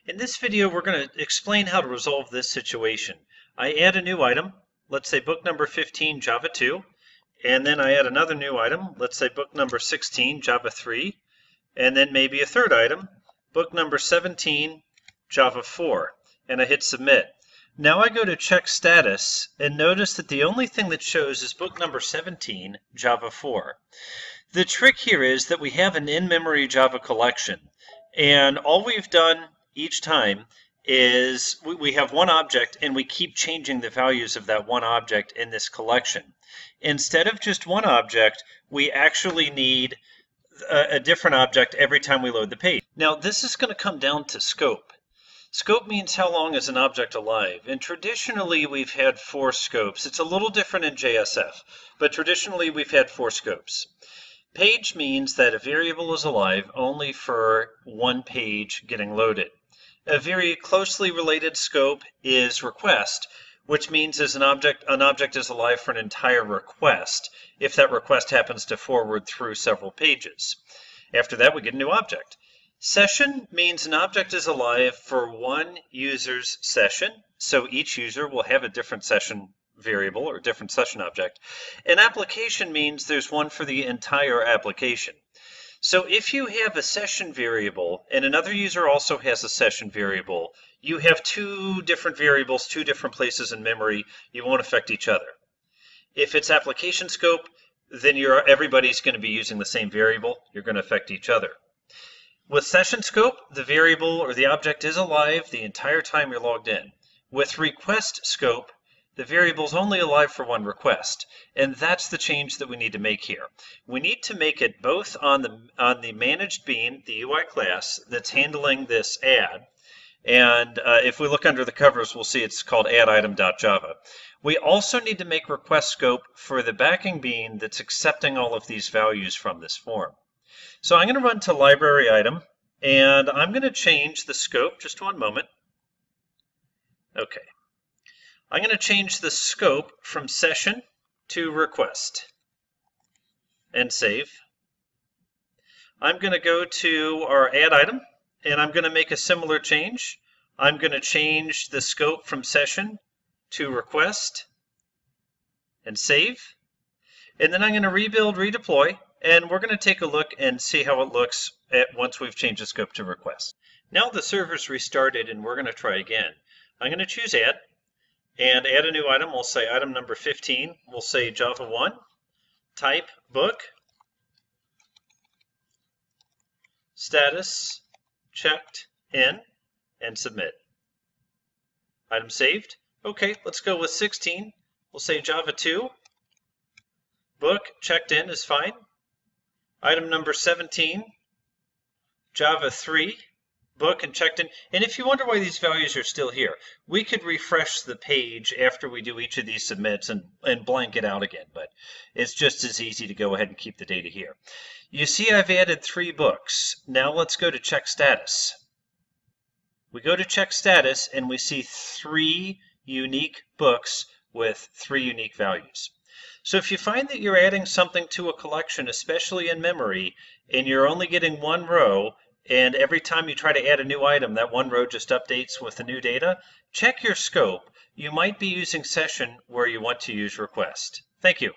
In this video, we're going to explain how to resolve this situation. I add a new item, let's say book number 15, Java 2, and then I add another new item, let's say book number 16, Java 3, and then maybe a third item, book number 17, Java 4, and I hit submit. Now I go to check status and notice that the only thing that shows is book number 17, Java 4. The trick here is that we have an in-memory Java collection, and all we've done each time is we have one object and we keep changing the values of that one object in this collection. Instead of just one object, we actually need a different object every time we load the page. Now this is going to come down to scope. Scope means how long is an object alive, and traditionally we've had 4 scopes. It's a little different in JSF, but traditionally we've had 4 scopes. Page means that a variable is alive only for one page getting loaded. A very closely related scope is request, which means an object is alive for an entire request if that request happens to forward through several pages. After that, we get a new object. Session means an object is alive for one user's session, so each user will have a different session variable or different session object. An application means there's one for the entire application. So if you have a session variable and another user also has a session variable, you have 2 different variables, 2 different places in memory. You won't affect each other. If it's application scope, then everybody's going to be using the same variable. You're going to affect each other. With session scope, the variable or the object is alive the entire time you're logged in. With request scope, the variable is only alive for one request, and that's the change that we need to make here. We need to make it both on the managed bean, the UI class that's handling this add, and if we look under the covers, we'll see it's called add_item.java. We also need to make request scope for the backing bean that's accepting all of these values from this form. So I'm going to run to library item, and I'm going to change the scope. Just one moment. Okay. I'm going to change the scope from session to request and save. I'm going to go to our add item and I'm going to make a similar change. I'm going to change the scope from session to request and save. And then I'm going to rebuild, redeploy, and we're going to take a look and see how it looks once we've changed the scope to request. Now the server's restarted and we're going to try again. I'm going to choose add. And add a new item. We'll say item number 15. We'll say Java 1, type book, status checked in, and submit. Item saved. Okay, let's go with 16. We'll say Java 2, book checked in is fine. Item number 17, Java 3, book and checked in. And if you wonder why these values are still here, we could refresh the page after we do each of these submits and blank it out again, but it's just as easy to go ahead and keep the data here. You see I've added 3 books. Now let's go to check status. We go to check status and we see 3 unique books with 3 unique values. So if you find that you're adding something to a collection, especially in memory, and you're only getting 1 row, and every time you try to add a new item, that 1 row just updates with the new data, check your scope. You might be using session where you want to use request. Thank you.